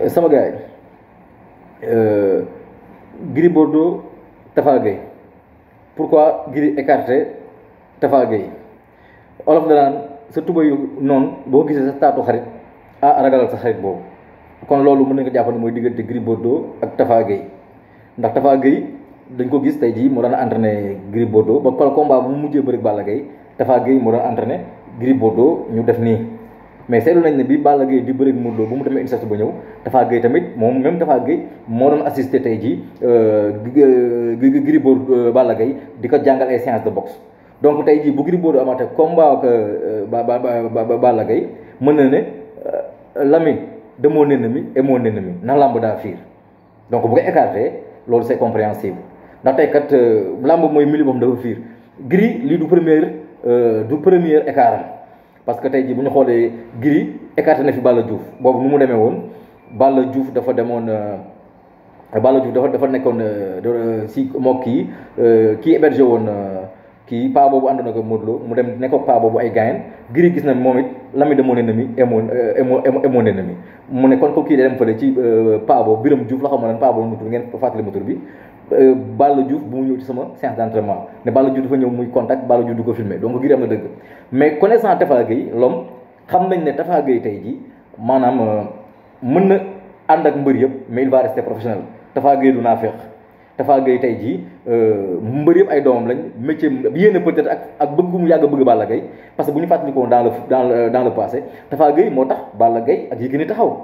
sama gars yi Gris Bordeaux Tapha Gueye pourquoi Gris écarté Tapha Gueye olof danaan sa tuba yu noonu boo gisee sa taatu xarit ragalal sa xarit boobu kon loolu mën nañ ko jàpp ne mooy diggante Gris Bordeaux ak Tapha Gueye ndax Tapha Gueye dañ ko gis tey jii moo daan entraîné Gris Bordeaux ba combat bu mu mujjee bëri Balla Gaye Tapha Gueye moo daan entraîné Gris Bordeaux ñu def nii mais seetlu nañ ne bi Balla Gaye di bëri Modou Lô bu mu demee INSEP ba ñëw Tapha Gueye tamit moom même Tapha Gueye moo doon assisté tey jii Gris Bordeaux Balla Gaye di ko jàngal ay séance de boxe donc tey jii bu Gris Bordeaux amaatee combat ak Balla Gaye mën na ne l'ami de mon ennemi et mon ennemi na lamb daa fiir donc bu ko écarté loolu c'est compréhensible ndax tey kat lamb mooy milieu boobu dafa fiir Gris lii du premier écart parce que tey jii bu ñu xoolee Gris écarté na fi Balla Diouf boobu nu mu demee woon Balla Diouf dafa demoon Balla Diouf dafa nekkoon si moo kii hébergé woon kii paa boobu àndoon ak Modou Lô mu dem nekkoon paa boobu ay gaayen Gris gis na moom it l'ami de mon ennemi et mon ennemi mu ne kon ko kii day dem fële ci paa boobu Biram Diouf la xam ne paa boobu mu tur ngeen fàttali ma tur bi Balla Diouf bu mu ñëw ci sama séance d'entraînement ne Balla Diouf dafa ñëw muy contact Balla Diouf du ko filmer donc Gris am na dëgg mais connaissant Tapha Gueye l'homme xam nañ ne Tapha Gueye tey jii maanaam mën na ànd ak mbër yëpp mais il va rester professionnel Tapha Gueye du naafeq Tapha Gueye tey jii mbër yëpp ay doomam lañ métier yéen peut-être ak bëgg mu yàgg bëgg Balla Gaye parce que bu ñu fàttalikoo dans le passé Tapha Gueye moo tax Balla Gaye ak Yékini taxaw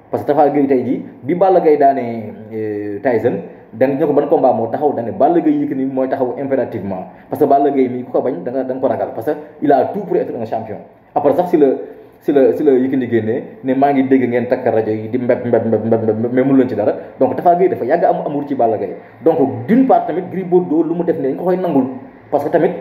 parce que Tapha Gueye tey jii bi Balla Gaye daanee Tyson da nga ko ban combat moo taxaw da ne Balla Gaye Yékini mooy taxaw impérativement parce que Balla Gaye mii ku ko bañ da nga ko ragal parce que il a tout pour être un champion après sax si la Yékini génnee ne maa ngi dégg ngeen takk rajo yi di mbeb mais mënu leen ci dara donc Tapha Gueye dafa yàgg am amour ci Balla Gaye donc d'une part tamit Gris Bordeaux lu mu def ne nga koy nangul parce que tamit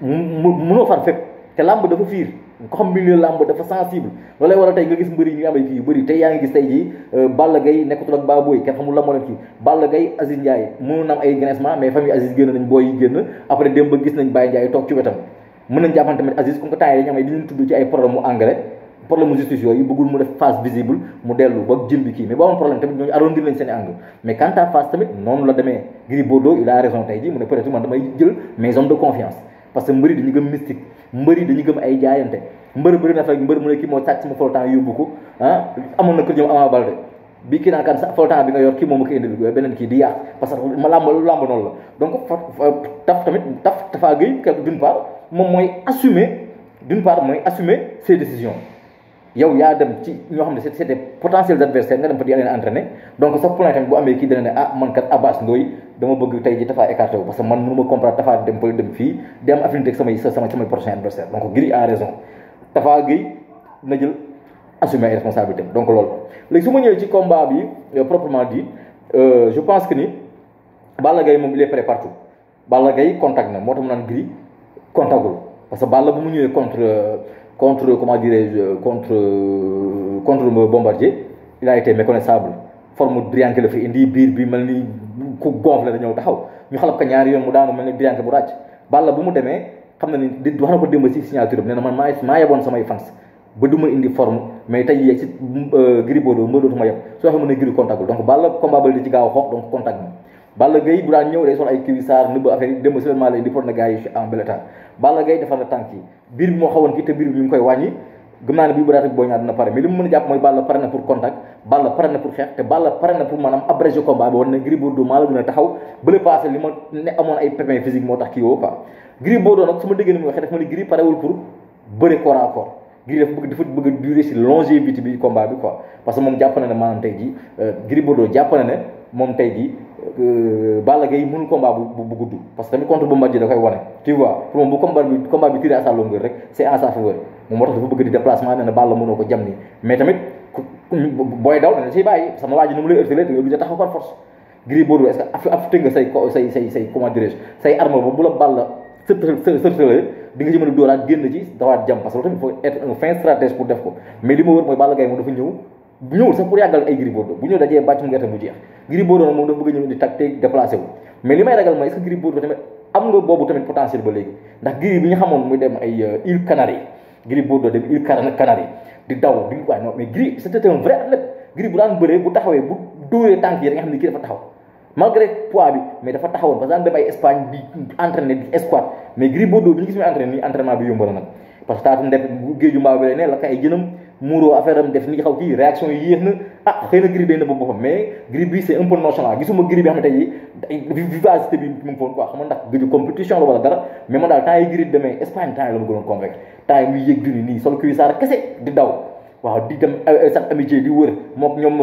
mënoo far fépp te làmb dafa fiir ko xam milieu làmb dafa sensible loolu lay waral tey nga gis mbëri ñu amee kii yu bëri tey yaa ngi gis tey jii Balla Gaye nekkatul ak Baboy kenn xamul la moo leen kii Balla Gaye Aziz Ndiaye mënu na am ay grincement mais famille Aziz génn nañ booy yi génn après démb ba gis nañ Baye Ndiaye toog ci wetam mën nañ jàppante tamit Aziz comme que temps yi dañu am ay di leen tudd ci ay problème mu engrais problème mu justice yooyu bëggul mu def face visible mu dellu ba jël bi kii mais boo amoon problème tamit ñooñu arrondir lañ seen angle mais quant à face tamit noonu la demee Gris Bordeaux il a raison tey jii mu ne peut-être man damay jël mes hommes de confiance parce que mbëri dañu gëm mystique mbëri dañu gëm ay jaayante mbër bëri na fa mbër mu ne kii moo sàcc sama foltan yóbbu ko amoon na kër ñoom Ama Baldé bi kii naan kan sa foltan bi nga yor kii moom ma ko indil beneen kii di yàq parce que ma làmb noonu la donc Tapha Gueye d'une part moom mooy assumer ses décisions yow yaa dem ci ñoo xam ne c'était potentiels adversaires nga dem fa di leen entraîner donc sa plan tamit bu amee kii dana ne man kat Abbas Ndoye dama bëgg tey ji Tapha écarté wu parce que man mënu ma comprendre Tapha dem fële dem fii di am affinité ak samay prochain adversaire donc Gris a raison Tapha Gueye na jël assumer ay responsabilités donc loolu léegi su ma ñëwee ci combat bi proprement dit je pense que ni Balla Gaye moom il est prêt partout Balla Gaye contact na moo tax mu naan Gris contactul parce que Balla bu mu ñëwee contre comment dirais-je contre Bombardier il a été méconnaissable forme Drianke la fi indi biir bi mel ni ku gonfle da ñëw taxaw ñu xalab ko ñaari yoon mu daanu mel ni Drianke bu ràcc Balla bu mu demee xam na ni wax na ko démb ci signature bi nee na man maa yeboon samay fans ba du ma indi forme mais tey yeeg si Gris Bordeaux mbër dootuma yeb soo xam ne Gris contactul donc Balla combat ba di ci gaaw a xoox donc contact na Balla Gaye bu daan ñëw day sol ay kiwi saar nëbb affaire yi démb seulement lay di pour na gars yi en bel état Balla Gaye defar na tànk yi biir bi moo xawoon kii te biir bi ñu ngi koy wàññi gëm naa ne bii bu daata boo ñaar dina pare mais li mu mën a jàpp mooy Balla pare na pour contact Balla pare na pour xeex te Balla pare na pour maanaam abréger combat bi wan ne Gris Bordeaux maa la gën a taxaw bële passé li ma ne amoon ay pépin physique moo tax kii woo quoi Gris Bordeaux nag su ma déggee ni mu waxee daf ma ne Gris parewul pour bëre corps à corps Gris dafa bëgg a durer si longévité bi combat bi quoi parce que moom jàpp na ne maanaam tey jii Gris Bordeaux jàpp na ne moom tey jii Balla Gaye mënul combat bu gudd parce que tamit contre Bombardier da koy wane tu vois pour moom bu combat bi tiré à sa longueur rek c'est en sa faveur moom moo tax dafa bëgg di déplacement ne na Balla mënoo ko jam nii mais tamit booy daw dana siy bàyyi sama waa ji nu mu lay heurtelé te yow du taxaw par force Gris Bordeaux est-ce que affecté nga say comment dirais-je say arme ba bu la Balla sërtale di nga ci mën a dóoraat génn ci dawaat jam parce que tamit il faut être un fin stratège pour def ko mais li ma wër mooy Balla Gaye moom dafa ñëwul sax pour yàggal ay Gris Bordeaux bu ñëw dajee bàcc mu gerte bu jeex Gris Bordeaux moom dafa bëgg ñëw indi tactique déplacé wu mais li may ragal mooy est-ce que Gris Bordeaux tamit am nga boobu tamit potentiel ba léegi ndax Gris bi ñu xamoon muy dem ay îles Canaries Gris Bordeaux dem îles Canaries di daw di waaye non mais Gris c'était un vrai athlète Gris bu daan bëree bu taxawee bu dóoree tànk yi da nga xam ne kii dafa taxaw malgré poids bi mais dafa taxawoon parce que daan dem ay Espagne di entraîné di squat mais Gris Bordeaux bi ñu gis muy entraîné nii entraînement bi yomb la nag parce que taatu ndep géeju mbaaw bi lay ne la kay jënam muuroo affaire am def ni xaw kii réaction yi yéex na xëy na Gris day na ba boppam mais Gris bi c'est un peu nonchalant gisuma Gris bi xam ne tey vivacité bi mu ngi foon quoi xam nga ndax gëju compétition la wala dara mais man daal temps yi Gris demee Espagne temps yi la ma gënoon convaincre temps yi muy yéeg duni nii sol kuy saar kese di daw waaw di dem sax amitié di wër mook ñoom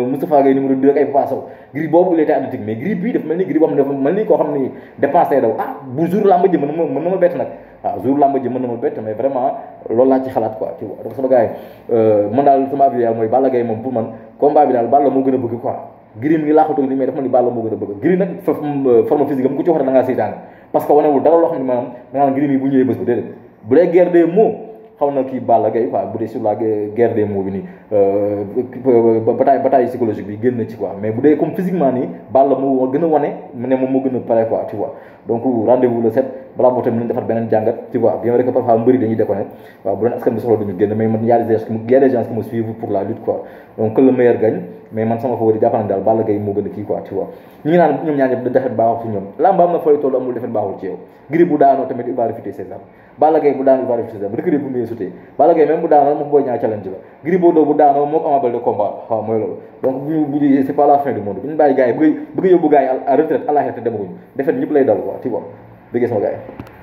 Moustapha Gueye numéro 2 ak ay Papa Sow Gris boobu il était athlétique mais Gris bii dafa mel ni Gris boo xam ne dafa mel ni koo xam ni dépensé daw bu jour làmb ji mën na ma bett nag waaw jour làmb ji mën na ma bett mais vraiment loolu laa ci xalaat quoi tu vois donc sama gars yi man daal sama avis mooy Balla Gaye moom pour man combat bi daal Balla moo gën a bëgg quoi Gris mi ngi laaxatoo ni mais dafa mel ni Balla moo gën a bëgg Gris nag forme physique am ku ci wax da ngaa seytaane parce que wanewul dara loo xam ne maanaam da ngaa Gris mi bu ñëwee bés bu déedéet bu dee guerre des mots xaw na kii Balla Gaye quoi bu dee sur la guerre des mots bi nii bataille psychologique bi génn na ci quoi mais bu dee comme physiquement nii Balla moo gën a wane ne moom moo gën a pare quoi tu vois donc rendez-vous le 7 balaa boo tamit nañ defar beneen jàngat tu vois bien vrai que parfois mbëri dañuy déconner waaw bu doon askan bi soxla duñu génn mais man y a des gens qui me suivent pour la lutte quoi donc que le meilleur gagne mais man sama favori jàpp naa daal Balla Gaye moo gën a kii quoi tu vois ñu ngi naan ñoom ñaar ñëpp da defet baaxul ci ñoom lamba am na fooy toll amul defet baaxul ci yow Gris bu daanoo tamit il va réfuter ses armes Balla Gaye bu daanoo il va réfuter ses armes recruter bu muy sutee Balla Gaye même bu daanoo moom Boy Niang challenge la Gris Bordeaux bu daanoo moo ko Ama Baldé combat waaw mooy loolu donc bu c'est pas la fin du monde bu ñu bàyyi gars yi bëgg yóbbu gars yi à retraite à la retraite demaguñu defet ñëpp lay dal quoi tu vois bëggee sama gars yi